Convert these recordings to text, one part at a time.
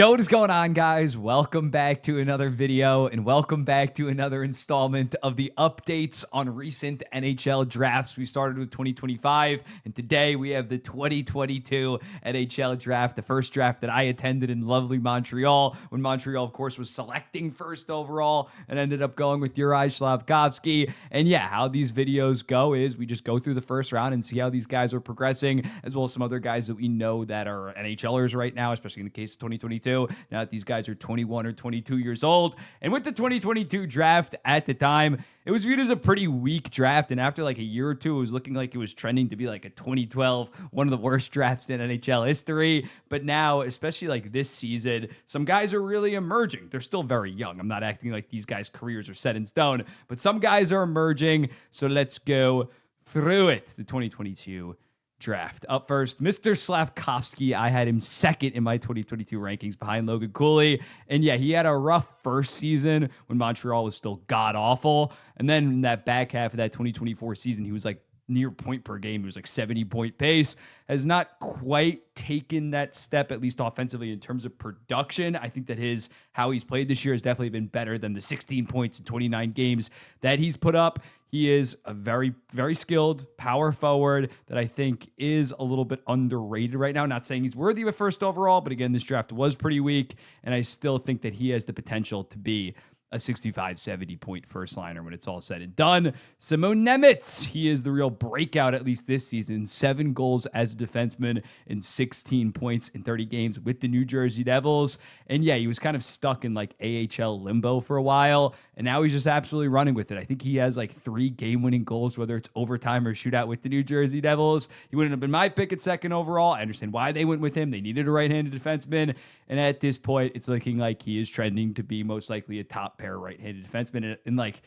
Yo, what is going on, guys? Welcome back to another video and welcome back to another installment of the updates on recent NHL drafts. We started with 2025 and today we have the 2022 NHL draft, the first draft that I attended in lovely Montreal when Montreal, of course, was selecting first overall and ended up going with Juraj Slafkovsky. And yeah, how these videos go is we just go through the first round and see how these guys are progressing, as well as some other guys that we know that are NHLers right now, especially in the case of 2022. Now that these guys are 21 or 22 years old. And with the 2022 draft at the time, it was viewed as a pretty weak draft. And after like a year or two, it was looking like it was trending to be like a 2012, one of the worst drafts in NHL history. But now, especially like this season, some guys are really emerging. They're still very young. I'm not acting like these guys' careers are set in stone, but some guys are emerging. So let's go through it. The 2022 draft. Up first, Mr. Slafkovsky. I had him second in my 2022 rankings behind Logan Cooley. And yeah, he had a rough first season when Montreal was still god-awful. And then in that back half of that 2024 season, he was like near point per game. It was like 70-point pace. Has not quite taken that step, at least offensively, in terms of production. I think that how he's played this year has definitely been better than the 16 points in 29 games that he's put up. He is a very, very skilled power forward that I think is a little bit underrated right now. Not saying he's worthy of a first overall, but again, this draft was pretty weak, and I still think that he has the potential to be a 65, 70-point first liner when it's all said and done. Simon Nemec, he is the real breakout, at least this season. 7 goals as a defenseman and 16 points in 30 games with the New Jersey Devils. And yeah, he was kind of stuck in like AHL limbo for a while, and now he's just absolutely running with it. I think he has like 3 game-winning goals, whether it's overtime or shootout with the New Jersey Devils. He wouldn't have been my pick at second overall. I understand why they went with him. They needed a right-handed defenseman, and at this point, it's looking like he is trending to be most likely a top pair right-handed defenseman. And like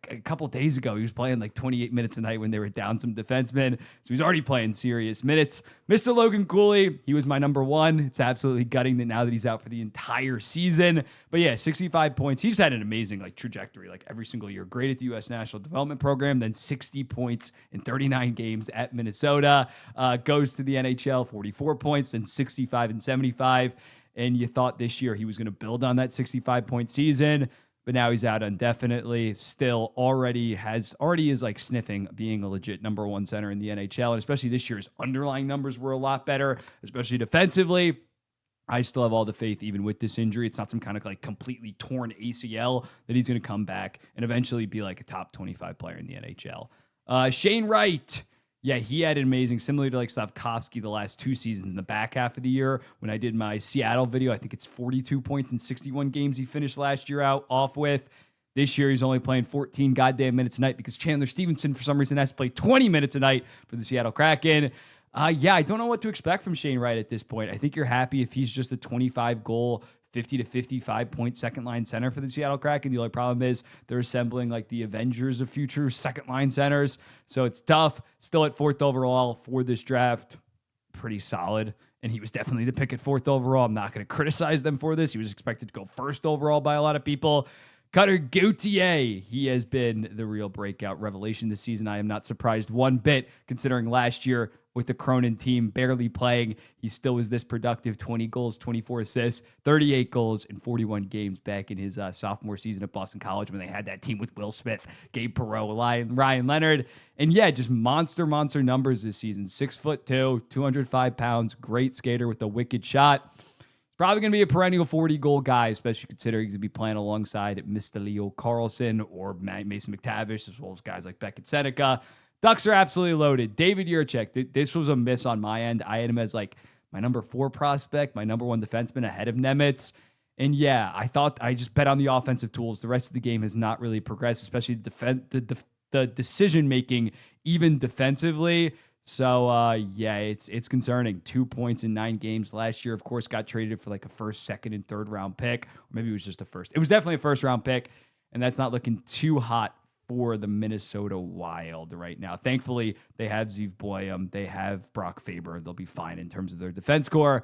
a couple days ago, he was playing like 28 minutes a night when they were down some defensemen. So he's already playing serious minutes. Mr. Logan Cooley, he was my number one. It's absolutely gutting that now that he's out for the entire season. But yeah, 65 points. He's had an amazing like trajectory, like every single year. Great at the U.S. National Development Program, then 60 points in 39 games at Minnesota. Goes to the NHL, 44 points, then 65 and 75. And you thought this year he was going to build on that 65-point season, but now he's out indefinitely. Still already is like sniffing being a legit number one center in the NHL. And especially this year's underlying numbers were a lot better, especially defensively. I still have all the faith, even with this injury. It's not some kind of like completely torn ACL, that he's going to come back and eventually be like a top 25 player in the NHL. Shane Wright. Yeah, he had an amazing, similar to like Slafkovsky the last 2 seasons in the back half of the year. When I did my Seattle video, I think it's 42 points in 61 games he finished last year off with. This year, he's only playing 14 goddamn minutes a night because Chandler Stevenson, for some reason, has to play 20 minutes a night for the Seattle Kraken. Yeah, I don't know what to expect from Shane Wright at this point. I think you're happy if he's just a 25-goal, 50 to 55-point second-line center for the Seattle Kraken. The only problem is they're assembling like the Avengers of future second-line centers, so it's tough. Still at 4th overall for this draft. Pretty solid, and he was definitely the pick at 4th overall. I'm not going to criticize them for this. He was expected to go 1st overall by a lot of people. Cutter Gauthier, he has been the real breakout revelation this season. I am not surprised one bit, considering last year with the Cronin team barely playing, he still was this productive. 20 goals, 24 assists, 38 goals in 41 games back in his sophomore season at Boston College when they had that team with Will Smith, Gabe Perreault, Ryan Leonard. And yeah, just monster numbers this season. 6'2", 205 pounds, great skater with a wicked shot. Probably going to be a perennial 40-goal guy, especially considering he's going to be playing alongside Mr. Leo Carlson or Mason McTavish, as well as guys like Beckett Seneca. Ducks are absolutely loaded. David Juracek, this was a miss on my end. I had him as like my number 4 prospect, my number 1 defenseman ahead of Nemec. And yeah, I just bet on the offensive tools. The rest of the game has not really progressed, especially the decision-making, even defensively. So, yeah, it's concerning. 2 points in 9 games last year. Of course, got traded for like a 1st, 2nd, and 3rd round pick. Or maybe it was just a 1st. It was definitely a 1st round pick, and that's not looking too hot for the Minnesota Wild right now. Thankfully, they have Zeev Boyum. They have Brock Faber. They'll be fine in terms of their defense core,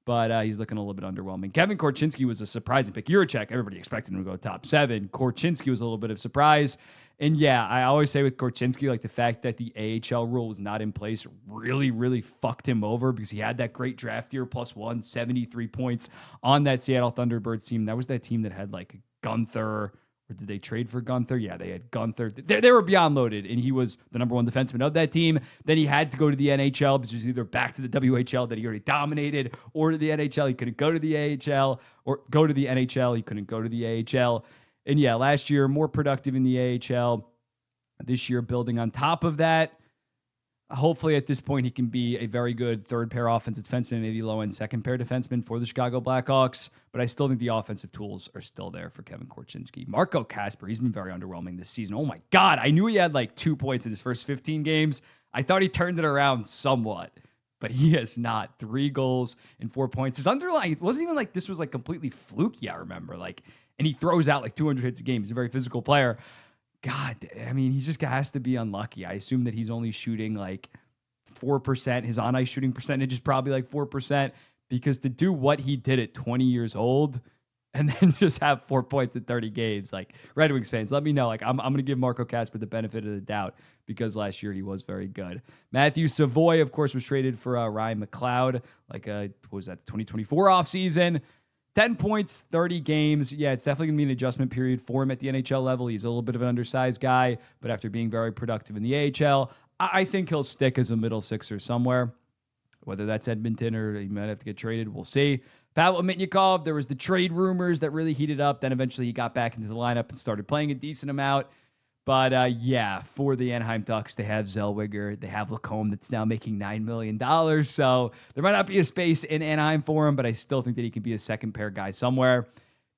but he's looking a little bit underwhelming. Kevin Korchinski was a surprising pick. Juracek, everybody expected him to go top 7. Korchinski was a little bit of a surprise. And yeah, I always say with Korchinski, like the fact that the AHL rule was not in place really, really fucked him over because he had that great draft year, plus 173 points on that Seattle Thunderbirds team. That was that team that had like Gunther. Or did they trade for Gunther? Yeah, they had Gunther. They were beyond loaded, and he was the number one defenseman of that team. Then he had to go to the NHL because he was either back to the WHL that he already dominated or to the NHL. He couldn't go to the AHL or go to the NHL. He couldn't go to the AHL. And yeah, last year, more productive in the AHL. This year, building on top of that. Hopefully, at this point, he can be a very good third-pair offensive defenseman, maybe low-end second-pair defenseman for the Chicago Blackhawks. But I still think the offensive tools are still there for Kevin Korchinski. Marco Kasper, he's been very underwhelming this season. Oh, my God. I knew he had like 2 points in his first 15 games. I thought he turned it around somewhat, but he has not. 3 goals and 4 points. His underlying, it wasn't even like this was like completely fluky, I remember. And he throws out like 200 hits a game. He's a very physical player. God, I mean, he just has to be unlucky. I assume that he's only shooting like 4%. His on-ice shooting percentage is probably like 4% because to do what he did at 20 years old and then just have 4 points in 30 games, like Red Wings fans, let me know. Like I'm going to give Marco Kasper the benefit of the doubt because last year he was very good. Matthew Savoy, of course, was traded for Ryan McLeod, what was that, the 2024 offseason. 10 points, 30 games. Yeah, it's definitely going to be an adjustment period for him at the NHL level. He's a little bit of an undersized guy, but after being very productive in the AHL, I think he'll stick as a middle sixer somewhere. Whether that's Edmonton or he might have to get traded, we'll see. Pavel Mitnikov, there was the trade rumors that really heated up. Then eventually he got back into the lineup and started playing a decent amount. But yeah, for the Anaheim Ducks, they have Zellweger. They have Lacombe that's now making $9 million. So there might not be a space in Anaheim for him, but I still think that he can be a second pair guy somewhere.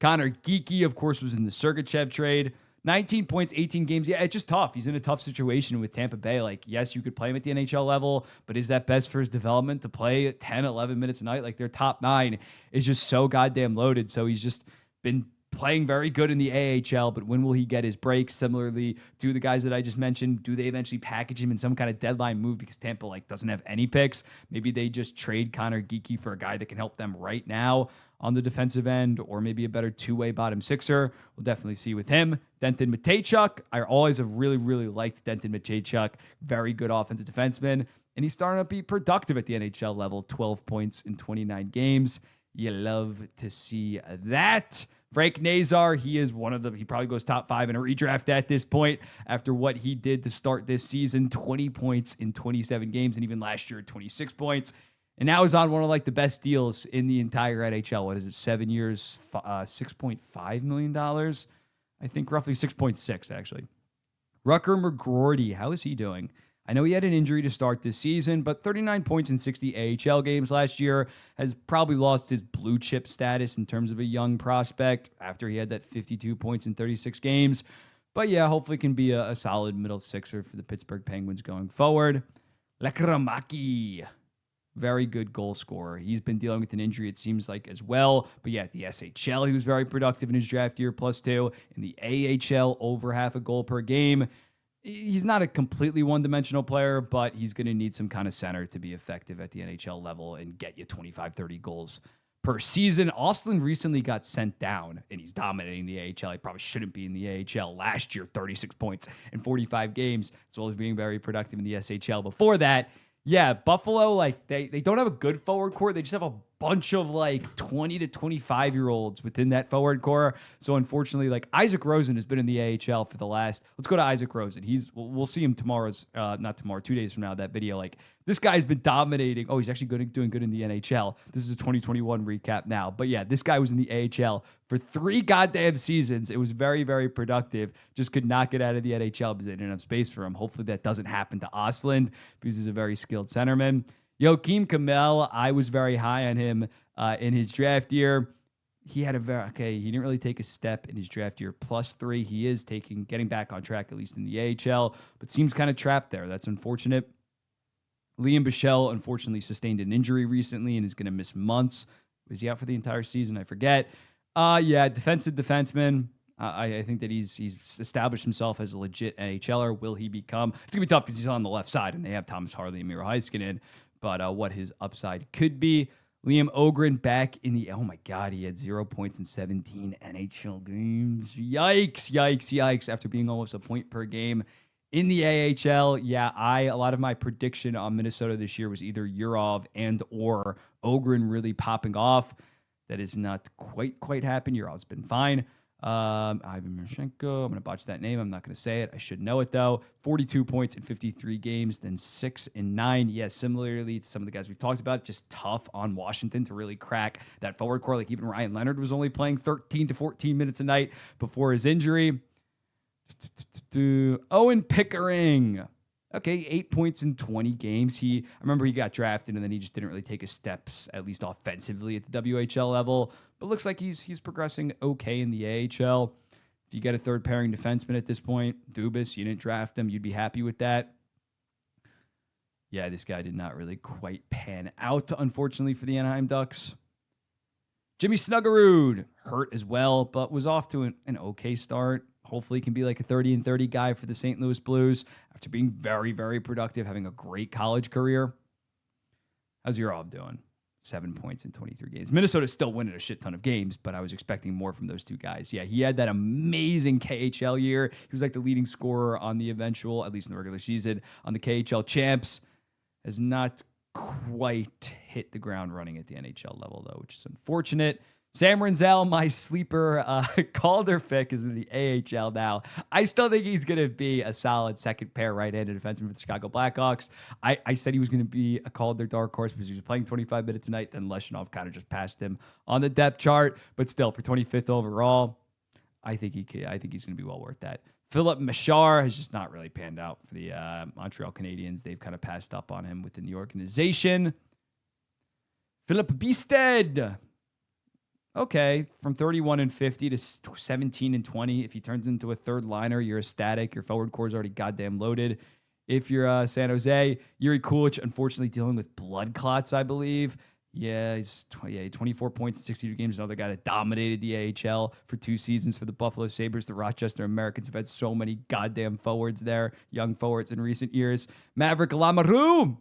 Connor Geekie, of course, was in the Sergachev trade. 19 points, 18 games. Yeah, it's just tough. He's in a tough situation with Tampa Bay. Like, yes, you could play him at the NHL level, but is that best for his development to play 10, 11 minutes a night? Like, their top 9 is just so goddamn loaded. So he's just been playing very good in the AHL, but when will he get his breaks? Similarly to the guys that I just mentioned, do they eventually package him in some kind of deadline move because Tampa doesn't have any picks? Maybe they just trade Connor Geekie for a guy that can help them right now on the defensive end, or maybe a better two-way bottom sixer. We'll definitely see with him. Denton Mateychuk, I always have really, really liked Denton Mateychuk. Very good offensive defenseman, and he's starting to be productive at the NHL level. 12 points in 29 games. You love to see that. Frank Nazar, he probably goes top 5 in a redraft at this point after what he did to start this season. 20 points in 27 games, and even last year, 26 points. And now he's on one of the best deals in the entire NHL. What is it? 7 years, $6.5 million? I think roughly 6.6, actually. Rucker McGroarty, how is he doing? I know he had an injury to start this season, but 39 points in 60 AHL games last year, has probably lost his blue chip status in terms of a young prospect after he had that 52 points in 36 games. But yeah, hopefully can be a solid middle sixer for the Pittsburgh Penguins going forward. Lekramaki, very good goal scorer. He's been dealing with an injury, it seems like, as well. But yeah, at the SHL, he was very productive in his draft year, +2. In the AHL, over half a goal per game. He's not a completely one-dimensional player, but he's going to need some kind of center to be effective at the NHL level and get you 25, 30 goals per season. Austin recently got sent down, and he's dominating the AHL. He probably shouldn't be in the AHL. Last year, 36 points in 45 games, as well as being very productive in the SHL. Before that, yeah, Buffalo, they don't have a good forward core. They just have a bunch of 20 to 25-year-olds within that forward core. So unfortunately, Isaac Rosen has been in the AHL for the last, let's go to Isaac Rosen. We'll see him not tomorrow, 2 days from now, that video. This guy's been dominating. Oh, he's actually doing good in the NHL. This is a 2021 recap now. But yeah, this guy was in the AHL for 3 goddamn seasons. It was very, very productive. Just could not get out of the NHL because they didn't have space for him. Hopefully that doesn't happen to Ostlund because he's a very skilled centerman. Joakim Kamel, I was very high on him in his draft year. He had he didn't really take a step in his draft year. +3, he is getting back on track, at least in the AHL, but seems kind of trapped there. That's unfortunate. Liam Bichelle, unfortunately, sustained an injury recently and is going to miss months. Was he out for the entire season? I forget. Yeah, defensive defenseman. I think that he's established himself as a legit NHLer. Will he become? It's going to be tough because he's on the left side, and they have Thomas Harley and Miro Heiskanen. But what his upside could be. Liam Ogren back in the, oh my God, he had 0 points in 17 NHL games. Yikes, yikes, yikes. After being almost a point per game in the AHL. Yeah, a lot of my prediction on Minnesota this year was either Urov and or Ogren really popping off. That is not quite happened. Urov's been fine. Ivan Marchenko, I'm going to botch that name. I'm not going to say it. I should know it, though. 42 points in 53 games, then 6 and 9. Yeah, similarly to some of the guys we've talked about, just tough on Washington to really crack that forward core. Like even Ryan Leonard was only playing 13 to 14 minutes a night before his injury. Owen Pickering. Okay, 8 points in 20 games. I remember he got drafted and then he just didn't really take his steps, at least offensively, at the WHL level. But looks like he's progressing okay in the AHL. If you get a third pairing defenseman at this point, Dubas, you didn't draft him, you'd be happy with that. Yeah, this guy did not really quite pan out, unfortunately, for the Anaheim Ducks. Jimmy Snuggerud, hurt as well, but was off to an okay start. Hopefully can be like a 30 and 30 guy for the St. Louis Blues after being very, very productive, having a great college career. How's Urov doing? 7 points in 23 games. Minnesota's still winning a shit ton of games, but I was expecting more from those two guys. Yeah, he had that amazing KHL year. He was like the leading scorer on the eventual, at least in the regular season, on the KHL champs. Has not quite hit the ground running at the NHL level, though, which is unfortunate. Sam Renzel, my sleeper Calder pick, is in the AHL now. I still think he's going to be a solid second pair right-handed defenseman for the Chicago Blackhawks. I said he was going to be a Calder dark horse because he was playing 25 minutes a night. Then Leshinov kind of just passed him on the depth chart. But still, for 25th overall, I think he's going to be well worth that. Philip Machar has just not really panned out for the Montreal Canadiens. They've kind of passed up on him within the organization. Philip Biested. Okay, from 31 and 50 to 17 and 20. If he turns into a third liner, you're ecstatic. Your forward core is already goddamn loaded. If you're San Jose, Yuri Kulich, unfortunately dealing with blood clots, I believe. Yeah, he's 24 points in 62 games. Another guy that dominated the AHL for 2 seasons for the Buffalo Sabres. The Rochester Americans have had so many goddamn forwards there, young forwards in recent years. Maverick Lamoureux.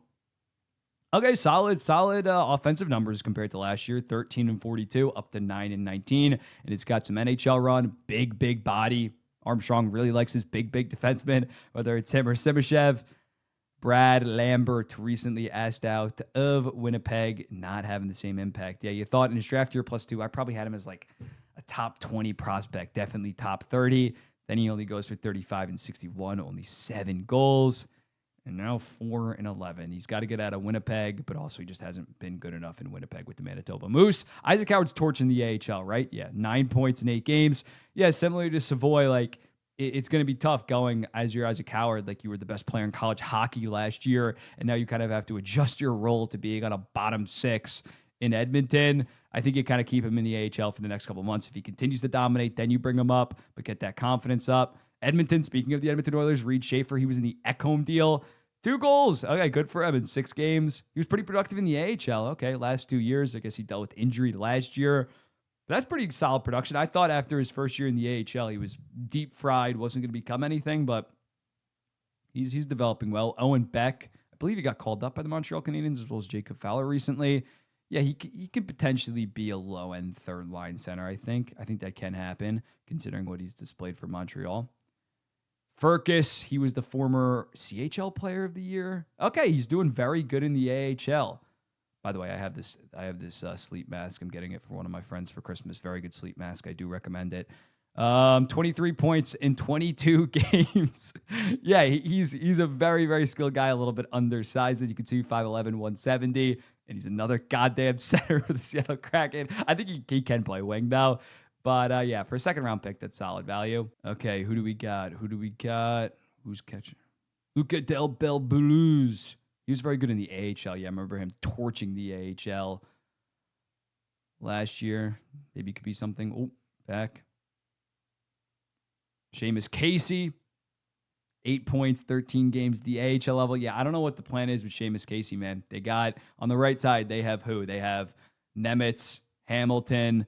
Okay, solid offensive numbers compared to last year. 13 and 42, up to 9 and 19. And it's got some NHL run, big body. Armstrong really likes his big defenseman, whether it's him or Simashev. Brad Lambert recently asked out of Winnipeg, not having the same impact. Yeah, you thought in his draft year +2, I probably had him as like a top 20 prospect, definitely top 30. Then he only goes for 35 and 61, only 7 goals. And now 4 and 11. He's got to get out of Winnipeg, but also he just hasn't been good enough in Winnipeg with the Manitoba Moose. Isaac Howard's torching the AHL, right? Yeah, 9 points in 8 games. Yeah, similar to Savoy, like it's going to be tough going as your Isaac Howard, like you were the best player in college hockey last year, and now you kind of have to adjust your role to being on a bottom 6 in Edmonton. I think you kind of keep him in the AHL for the next couple of months. If he continues to dominate, then you bring him up, but get that confidence up. Edmonton, speaking of the Edmonton Oilers, Reed Schaefer, he was in the Ekholm deal. 2 goals. Okay, good for him in 6 games. He was pretty productive in the AHL. Okay, last 2 years. I guess he dealt with injury last year. But that's pretty solid production. I thought after his first year in the AHL, he was deep fried, wasn't going to become anything, but he's developing well. Owen Beck, I believe he got called up by the Montreal Canadiens as well as Jacob Fowler recently. Yeah, he could potentially be a low-end third-line center, I think. I think that can happen, considering what he's displayed for Montreal. Furcus, he was the former CHL Player of the Year. Okay, he's doing very good in the AHL. By the way, I have this sleep mask. I'm getting it for one of my friends for Christmas. Very good sleep mask. I do recommend it. 23 points in 22 games. Yeah, he's a very, very skilled guy, a little bit undersized. As you can see, 5'11", 170. And he's another goddamn center for the Seattle Kraken. I think he can play wing, though. But, yeah, for a second-round pick, that's solid value. Okay, who do we got? Who's catching? Luca Del Bel Blues. He was very good in the AHL. Yeah, I remember him torching the AHL last year. Maybe it could be something. Oh, back. Seamus Casey. 8 points, 13 games, the AHL level. Yeah, I don't know what the plan is with Seamus Casey, man. They got, on the right side, they have who? They have Nemec, Hamilton.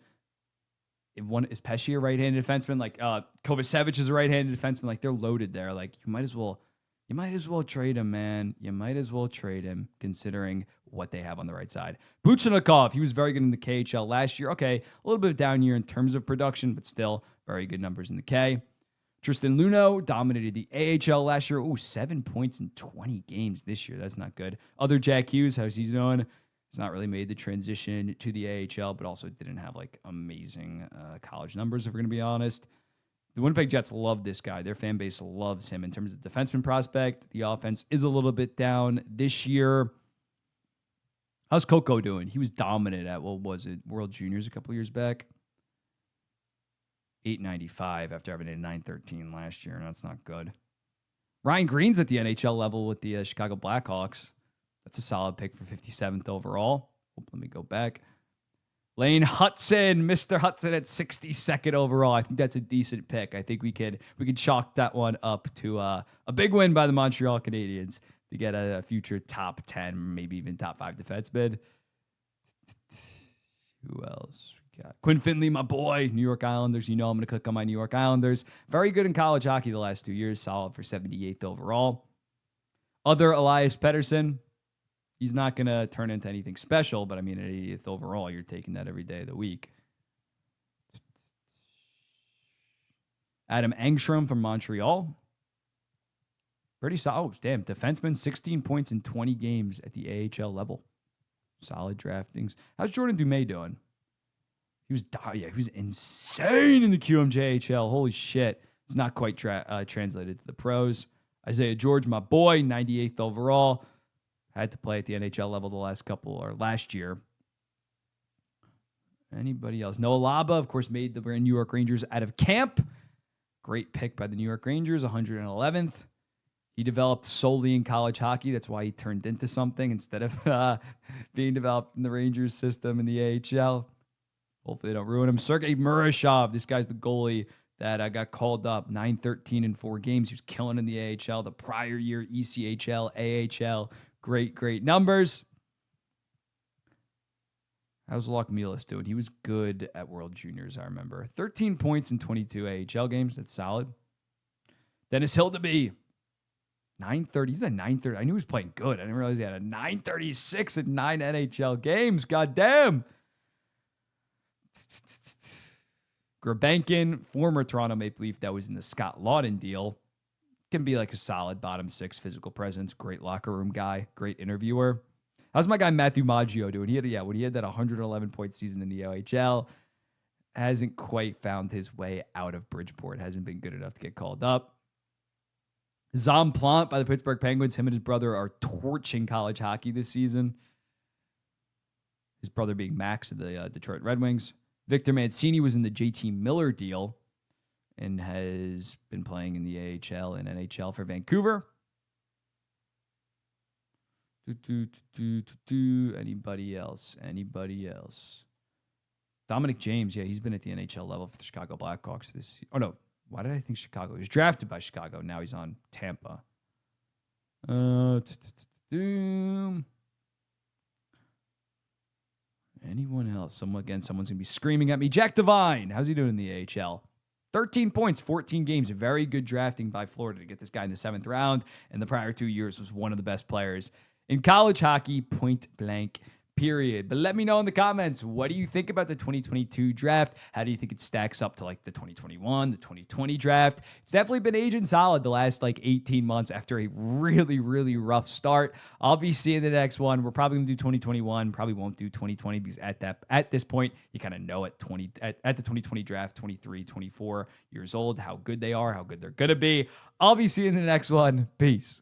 Is Pesce a right-handed defenseman? Like Kovacevic is a right-handed defenseman. Like they're loaded there. Like you might as well You might as well trade him, man. You might as well trade him, considering what they have on the right side. Buchnikov, he was very good in the KHL last year. Okay, a little bit of down year in terms of production, but still very good numbers in the K. Tristan Luneau dominated the AHL last year. Ooh, 7 points in 20 games this year. That's not good. Other Jack Hughes, how's he doing? He's not really made the transition to the AHL, but also didn't have like amazing college numbers, if we're going to be honest. The Winnipeg Jets love this guy. Their fan base loves him in terms of defenseman prospect. The offense is a little bit down this year. How's Coco doing? He was dominant at, what was it, World Juniors a couple years back. 895 after having a 913 last year, and that's not good. Ryan Green's at the NHL level with the Chicago Blackhawks. That's a solid pick for 57th overall. Let me go back. Lane Hudson, Mr. Hudson at 62nd overall. I think that's a decent pick. I think we could chalk that one up to a big win by the Montreal Canadiens to get a future top 10, maybe even top 5 defenseman. Who else? We got Quinn Finley, my boy, New York Islanders. You know I'm going to click on my New York Islanders. Very good in college hockey the last 2 years. Solid for 78th overall. Other Elias Pettersson. He's not going to turn into anything special, but I mean, at 80th overall, you're taking that every day of the week. Adam Engstrom from Montreal. Pretty solid. Oh, damn. Defenseman, 16 points in 20 games at the AHL level. Solid draftings. How's Jordan Dumais doing? He was insane in the QMJHL. Holy shit. It's not quite translated to the pros. Isaiah George, my boy, 98th overall. Had to play at the NHL level last year. Anybody else? Noah Laba, of course, made the New York Rangers out of camp. Great pick by the New York Rangers, 111th. He developed solely in college hockey. That's why he turned into something instead of being developed in the Rangers system in the AHL. Hopefully they don't ruin him. Sergei Murashov, this guy's the goalie that got called up, 9-13 in 4 games. He was killing in the AHL. The prior year, ECHL, AHL. Great numbers. How's Locke Mielis doing? He was good at World Juniors, I remember. 13 points in 22 AHL games. That's solid. Dennis Hildeby. 930. He's a 930. I knew he was playing good. I didn't realize he had a 936 in 9 NHL games. God damn. Grabenkin, former Toronto Maple Leaf that was in the Scott Laughton deal. Can be like a solid bottom 6 physical presence, great locker room guy, great interviewer. How's my guy Matthew Maggio doing? When he had that 111 point season in the OHL, hasn't quite found his way out of Bridgeport. Hasn't been good enough to get called up. Zom Plant by the Pittsburgh Penguins. Him and his brother are torching college hockey this season. His brother being Max of the Detroit Red Wings. Victor Mancini was in the JT Miller deal and has been playing in the AHL and NHL for Vancouver. Anybody else? Dominic James, he's been at the NHL level for the Chicago Blackhawks this year. Oh, no. Why did I think Chicago? He was drafted by Chicago. Now he's on Tampa. Anyone else? Someone's going to be screaming at me. Jack Devine. How's he doing in the AHL? 13 points, 14 games. Very good drafting by Florida to get this guy in the 7th round. And the prior 2 years was one of the best players in college hockey, point blank, period. But let me know in the comments, what do you think about the 2022 draft? How do you think it stacks up to like the 2021, the 2020 draft? It's definitely been aging solid the last like 18 months after a really, really rough start. I'll be seeing the next one. We're probably going to do 2021. Probably won't do 2020 because at this point, you kind of know at the 2020 draft, 23, 24 years old, how good they are, how good they're going to be. I'll be seeing the next one. Peace.